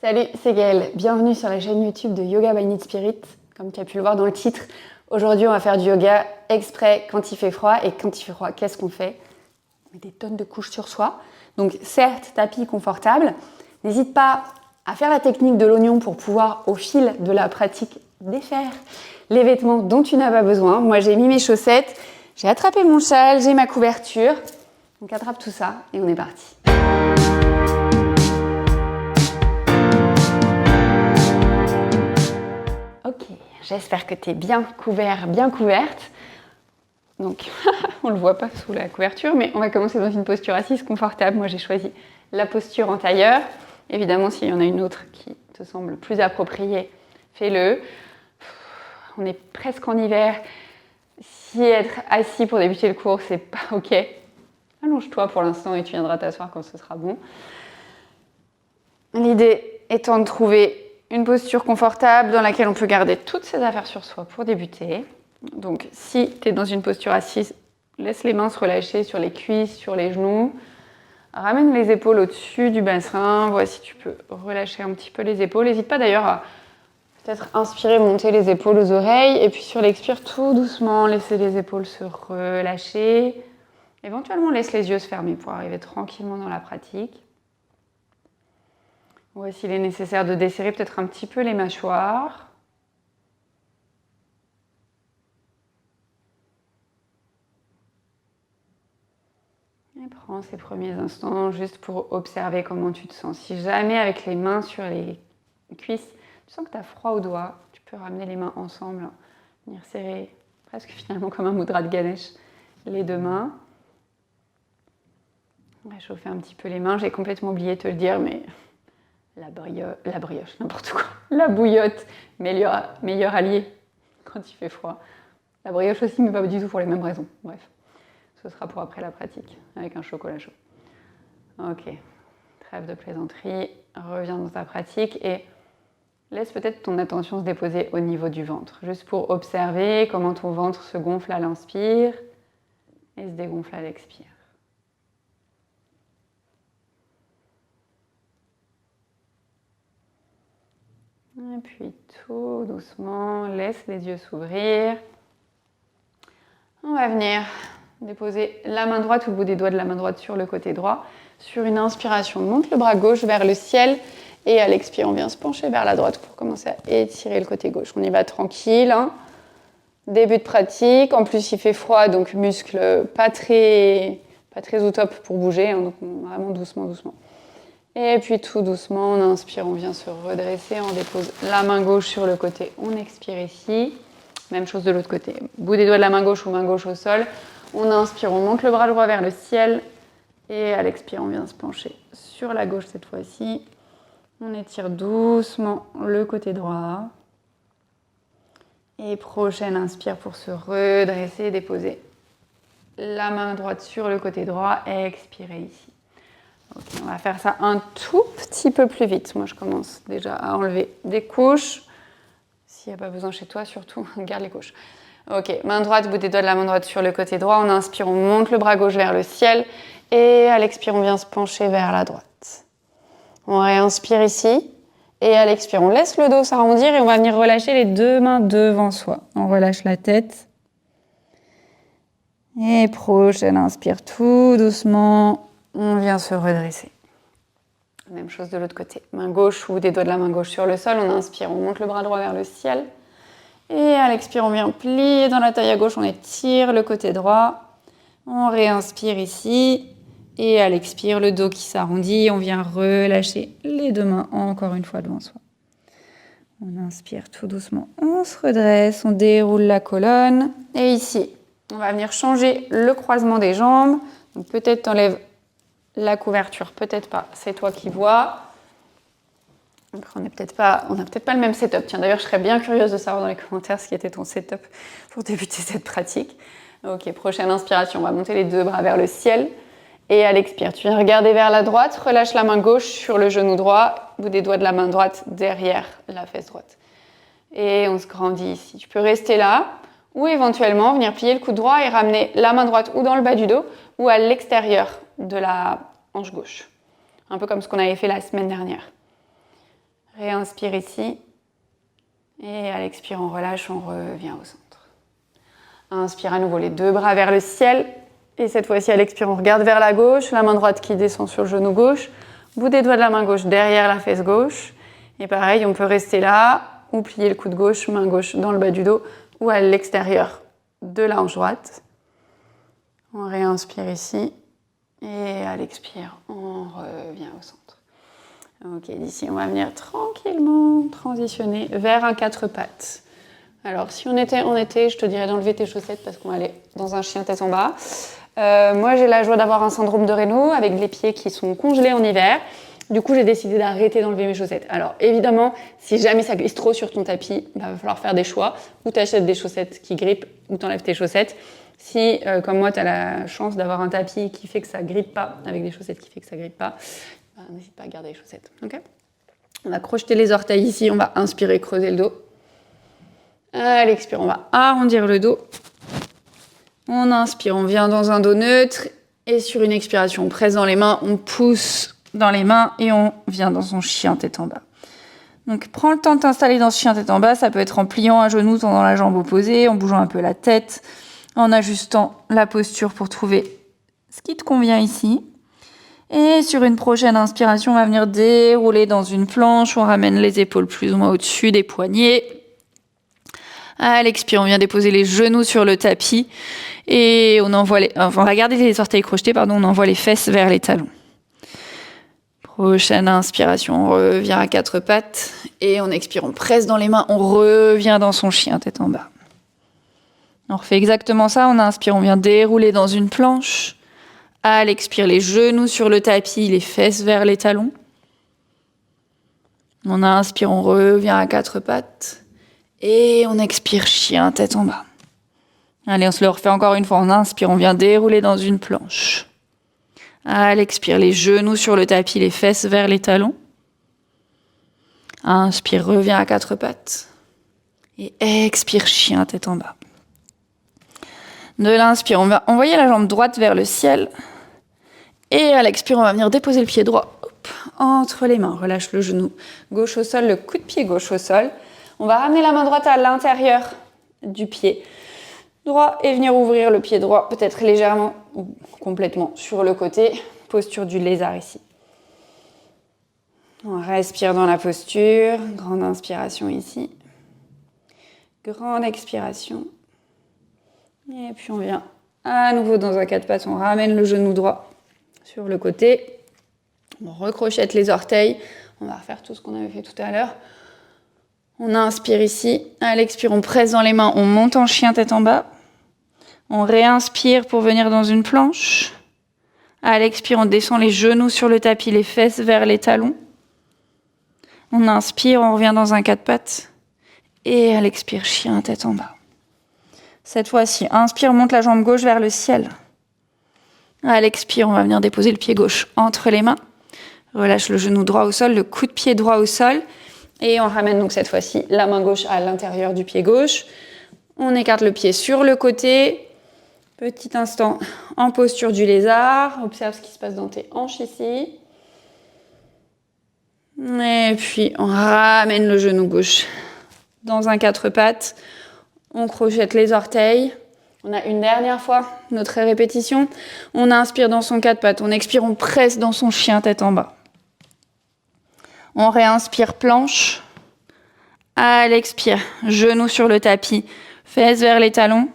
Salut, c'est Gaëlle. Bienvenue sur la chaîne YouTube de Yoga by Need Spirit. Comme tu as pu le voir dans le titre, aujourd'hui on va faire du yoga exprès quand il fait froid. Et quand il fait froid, qu'est-ce qu'on fait? On met des tonnes de couches sur soi. Donc certes, tapis confortable. N'hésite pas à faire la technique de l'oignon pour pouvoir, au fil de la pratique, défaire les vêtements dont tu n'as pas besoin. Moi j'ai mis mes chaussettes, j'ai attrapé mon châle, j'ai ma couverture. Donc attrape tout ça et on est parti. Ok, j'espère que tu es bien couvert, bien couverte. Donc, on ne le voit pas sous la couverture, mais on va commencer dans une posture assise confortable. Moi, j'ai choisi la posture en tailleur. Évidemment, s'il y en a une autre qui te semble plus appropriée, fais-le. On est presque en hiver. Si être assis pour débuter le cours, c'est pas ok, allonge-toi pour l'instant et tu viendras t'asseoir quand ce sera bon. L'idée étant de trouver une posture confortable dans laquelle on peut garder toutes ses affaires sur soi pour débuter. Donc si tu es dans une posture assise, laisse les mains se relâcher sur les cuisses, sur les genoux. Ramène les épaules au-dessus du bassin. Vois si tu peux relâcher un petit peu les épaules. N'hésite pas d'ailleurs à peut-être inspirer, monter les épaules aux oreilles. Et puis sur l'expire, tout doucement, laisser les épaules se relâcher. Éventuellement, laisse les yeux se fermer pour arriver tranquillement dans la pratique. Ou s'il est nécessaire de desserrer peut-être un petit peu les mâchoires. Et prends ces premiers instants juste pour observer comment tu te sens. Si jamais avec les mains sur les cuisses, tu sens que tu as froid aux doigts, tu peux ramener les mains ensemble, venir serrer presque finalement comme un mudra de Ganesh les deux mains. Réchauffer un petit peu les mains. J'ai complètement oublié de te le dire, mais la brioche, n'importe quoi. La bouillotte, meilleur allié quand il fait froid. La brioche aussi, mais pas du tout pour les mêmes raisons. Bref, ce sera pour après la pratique, avec un chocolat chaud. Ok, trêve de plaisanterie, reviens dans ta pratique et laisse peut-être ton attention se déposer au niveau du ventre, juste pour observer comment ton ventre se gonfle à l'inspire et se dégonfle à l'expire. Et puis tout doucement, laisse les yeux s'ouvrir. On va venir déposer la main droite ou le bout des doigts de la main droite sur le côté droit. Sur une inspiration, on monte le bras gauche vers le ciel. Et à l'expire, on vient se pencher vers la droite pour commencer à étirer le côté gauche. On y va tranquille. Hein. Début de pratique. En plus, il fait froid, donc muscles pas très au top pour bouger. Hein, donc vraiment doucement, doucement. Et puis tout doucement, on inspire, on vient se redresser, on dépose la main gauche sur le côté, on expire ici. Même chose de l'autre côté, bout des doigts de la main gauche ou main gauche au sol. On inspire, on monte le bras droit vers le ciel. Et à l'expire, on vient se pencher sur la gauche cette fois-ci. On étire doucement le côté droit. Et prochaine inspire pour se redresser, déposer la main droite sur le côté droit et expirer ici. Ok, on va faire ça un tout petit peu plus vite. Moi, je commence déjà à enlever des couches. S'il n'y a pas besoin chez toi, surtout, garde les couches. Ok, main droite, bout des doigts de la main droite sur le côté droit. On inspire, on monte le bras gauche vers le ciel. Et à l'expire, on vient se pencher vers la droite. On réinspire ici. Et à l'expire, on laisse le dos s'arrondir et on va venir relâcher les deux mains devant soi. On relâche la tête. Et prochaine inspire tout doucement. On vient se redresser. Même chose de l'autre côté. Main gauche ou des doigts de la main gauche sur le sol. On inspire, on monte le bras droit vers le ciel. Et à l'expire, on vient plier dans la taille à gauche. On étire le côté droit. On réinspire ici. Et à l'expire, le dos qui s'arrondit. On vient relâcher les deux mains encore une fois devant soi. On inspire tout doucement. On se redresse. On déroule la colonne. Et ici, on va venir changer le croisement des jambes. Donc peut-être t'enlèves la couverture, peut-être pas, c'est toi qui vois. Donc on n'a peut-être pas le même setup. Tiens, d'ailleurs, je serais bien curieuse de savoir dans les commentaires ce qui était ton setup pour débuter cette pratique. Ok, prochaine inspiration, on va monter les deux bras vers le ciel. Et à l'expire, tu viens regarder vers la droite, relâche la main gauche sur le genou droit, bout des doigts de la main droite derrière la fesse droite. Et on se grandit ici. Tu peux rester là, ou éventuellement venir plier le coude droit et ramener la main droite ou dans le bas du dos, ou à l'extérieur de la hanche gauche. Un peu comme ce qu'on avait fait la semaine dernière. Réinspire ici. Et à l'expire, on relâche, on revient au centre. Inspire à nouveau les deux bras vers le ciel. Et cette fois-ci, à l'expire, on regarde vers la gauche. La main droite qui descend sur le genou gauche. Bout des doigts de la main gauche derrière la fesse gauche. Et pareil, on peut rester là ou plier le coude gauche, main gauche dans le bas du dos ou à l'extérieur de la hanche droite. On réinspire ici. Et à l'expire, on revient au centre. Ok, d'ici, on va venir tranquillement transitionner vers un quatre pattes. Alors, si on était en été, je te dirais d'enlever tes chaussettes parce qu'on va aller dans un chien tête en bas. Moi, j'ai la joie d'avoir un syndrome de Raynaud avec les pieds qui sont congelés en hiver. Du coup, j'ai décidé d'arrêter d'enlever mes chaussettes. Alors, évidemment, si jamais ça glisse trop sur ton tapis, il va falloir faire des choix. Ou tu achètes des chaussettes qui grippent, ou tu enlèves tes chaussettes. Si, comme moi, tu as la chance d'avoir un tapis qui fait que ça grippe pas, avec des chaussettes qui fait que ça grippe pas, n'hésite pas à garder les chaussettes. Okay, on va crocheter les orteils ici, on va inspirer, creuser le dos. À l'expire, on va arrondir le dos. On inspire, on vient dans un dos neutre. Et sur une expiration, on presse dans les mains, on pousse dans les mains et on vient dans son chien tête en bas. Donc prends le temps de t'installer dans ce chien tête en bas. Ça peut être en pliant un genou, tendant la jambe opposée, en bougeant un peu la tête, en ajustant la posture pour trouver ce qui te convient ici. Et sur une prochaine inspiration, on va venir dérouler dans une planche. On ramène les épaules plus ou moins au-dessus des poignets. À l'expire, on vient déposer les genoux sur le tapis. Et on va garder les orteils crochetés, on envoie les fesses vers les talons. Prochaine inspiration, on revient à quatre pattes. Et on expire, on presse dans les mains, on revient dans son chien tête en bas. On refait exactement ça. On inspire, on vient dérouler dans une planche. À l'expire, les genoux sur le tapis, les fesses vers les talons. On inspire, on revient à quatre pattes. Et on expire, chien, tête en bas. Allez, on se le refait encore une fois. On inspire, on vient dérouler dans une planche. À l'expire, les genoux sur le tapis, les fesses vers les talons. Inspire, revient à quatre pattes. Et expire, chien, tête en bas. De l'inspire, on va envoyer la jambe droite vers le ciel. Et à l'expire, on va venir déposer le pied droit entre les mains. Relâche le genou gauche au sol, le coup de pied gauche au sol. On va ramener la main droite à l'intérieur du pied droit et venir ouvrir le pied droit, peut-être légèrement ou complètement sur le côté. Posture du lézard ici. On respire dans la posture. Grande inspiration ici. Grande expiration. Et puis on vient à nouveau dans un quatre pattes. On ramène le genou droit sur le côté. On recrochette les orteils. On va refaire tout ce qu'on avait fait tout à l'heure. On inspire ici. À l'expire, on presse dans les mains. On monte en chien tête en bas. On réinspire pour venir dans une planche. À l'expire, on descend les genoux sur le tapis, les fesses vers les talons. On inspire, on revient dans un quatre pattes. Et à l'expire, chien tête en bas. Cette fois-ci, inspire, monte la jambe gauche vers le ciel. À l'expire, on va venir déposer le pied gauche entre les mains. Relâche le genou droit au sol, le coup de pied droit au sol. Et on ramène donc cette fois-ci la main gauche à l'intérieur du pied gauche. On écarte le pied sur le côté. Petit instant en posture du lézard. Observe ce qui se passe dans tes hanches ici. Et puis on ramène le genou gauche dans un quatre pattes. On crochette les orteils. On a une dernière fois notre répétition. On inspire dans son quatre pattes. On expire, on presse dans son chien tête en bas. On réinspire planche. À l'expire, genou sur le tapis, fesses vers les talons.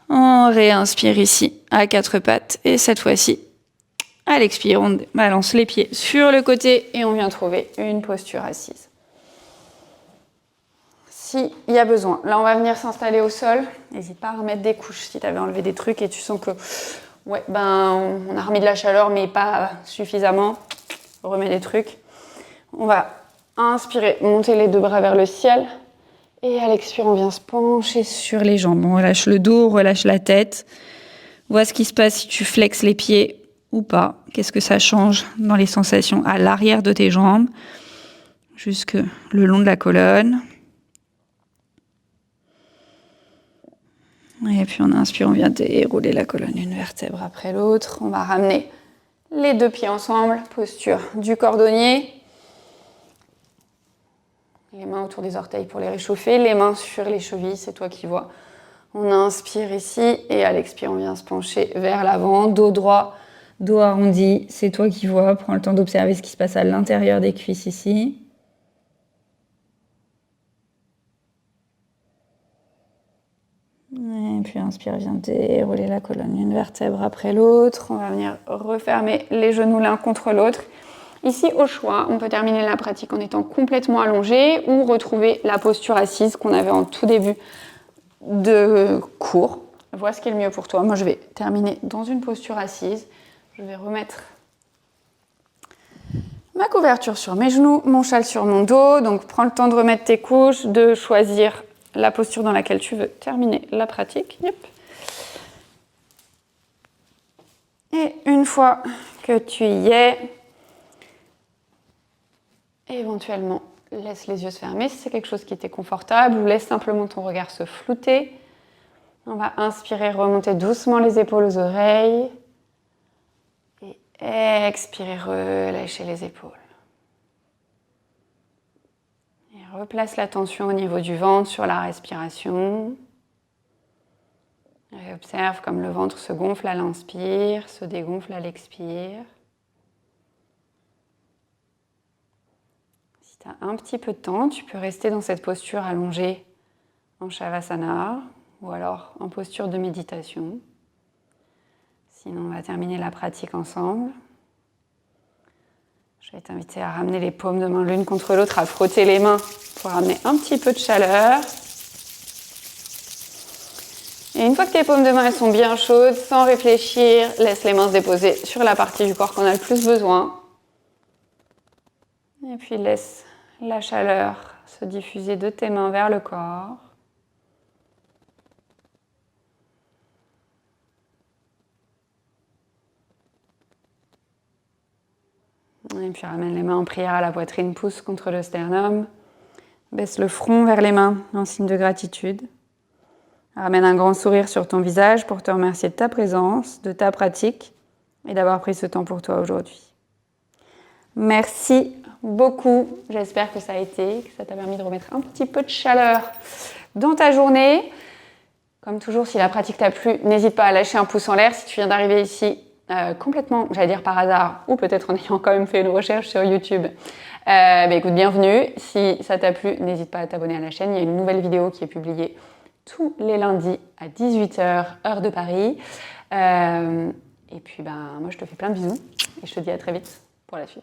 On réinspire ici à quatre pattes. Et cette fois-ci, à l'expire, on balance les pieds sur le côté et on vient trouver une posture assise. S'il y a besoin. Là, on va venir s'installer au sol. N'hésite pas à remettre des couches si tu avais enlevé des trucs et tu sens que on a remis de la chaleur mais pas suffisamment. On remet des trucs. On va inspirer, monter les deux bras vers le ciel. Et à l'expire, on vient se pencher sur les jambes. On relâche le dos, on relâche la tête. Vois ce qui se passe si tu flexes les pieds ou pas. Qu'est-ce que ça change dans les sensations à l'arrière de tes jambes, jusque le long de la colonne. Et puis on inspire, on vient dérouler la colonne une vertèbre après l'autre. On va ramener les deux pieds ensemble, posture du cordonnier. autour des orteils pour les réchauffer. Les mains sur les chevilles, c'est toi qui vois. On inspire ici et à l'expire, on vient se pencher vers l'avant. Dos droit, dos arrondi, c'est toi qui vois. Prends le temps d'observer ce qui se passe à l'intérieur des cuisses ici. Et puis inspire, viens dérouler la colonne une vertèbre après l'autre. On va venir refermer les genoux l'un contre l'autre. Ici, au choix, on peut terminer la pratique en étant complètement allongé ou retrouver la posture assise qu'on avait en tout début de cours. Vois ce qui est le mieux pour toi. Moi, je vais terminer dans une posture assise. Je vais remettre ma couverture sur mes genoux, mon châle sur mon dos. Donc, prends le temps de remettre tes couches, de choisir la posture dans laquelle tu veux terminer la pratique. Yep. Et une fois que tu y es, éventuellement, laisse les yeux se fermer si c'est quelque chose qui t'est confortable ou laisse simplement ton regard se flouter. On va inspirer, remonter doucement les épaules aux oreilles et expirer, relâcher les épaules. Et replace l'attention au niveau du ventre sur la respiration. Et observe comme le ventre se gonfle à l'inspire, se dégonfle à l'expire. Si tu as un petit peu de temps, tu peux rester dans cette posture allongée en Shavasana ou alors en posture de méditation. Sinon, on va terminer la pratique ensemble. Je vais t'inviter à ramener les paumes de main l'une contre l'autre, à frotter les mains pour ramener un petit peu de chaleur. Et une fois que tes paumes de main elles sont bien chaudes, sans réfléchir, laisse les mains se déposer sur la partie du corps qu'on a le plus besoin. Et puis laisse la chaleur se diffuser de tes mains vers le corps. Et puis ramène les mains en prière à la poitrine, pouce contre le sternum. Baisse le front vers les mains en signe de gratitude. Ramène un grand sourire sur ton visage pour te remercier de ta présence, de ta pratique et d'avoir pris ce temps pour toi aujourd'hui. Merci beaucoup. J'espère que ça a été, que ça t'a permis de remettre un petit peu de chaleur dans ta journée. Comme toujours, si la pratique t'a plu, n'hésite pas à lâcher un pouce en l'air. Si tu viens d'arriver ici complètement, j'allais dire par hasard, ou peut-être en ayant quand même fait une recherche sur YouTube, écoute, bienvenue. Si ça t'a plu, n'hésite pas à t'abonner à la chaîne. Il y a une nouvelle vidéo qui est publiée tous les lundis à 18h, heure de Paris. Et puis, moi, je te fais plein de bisous et je te dis à très vite pour la suite.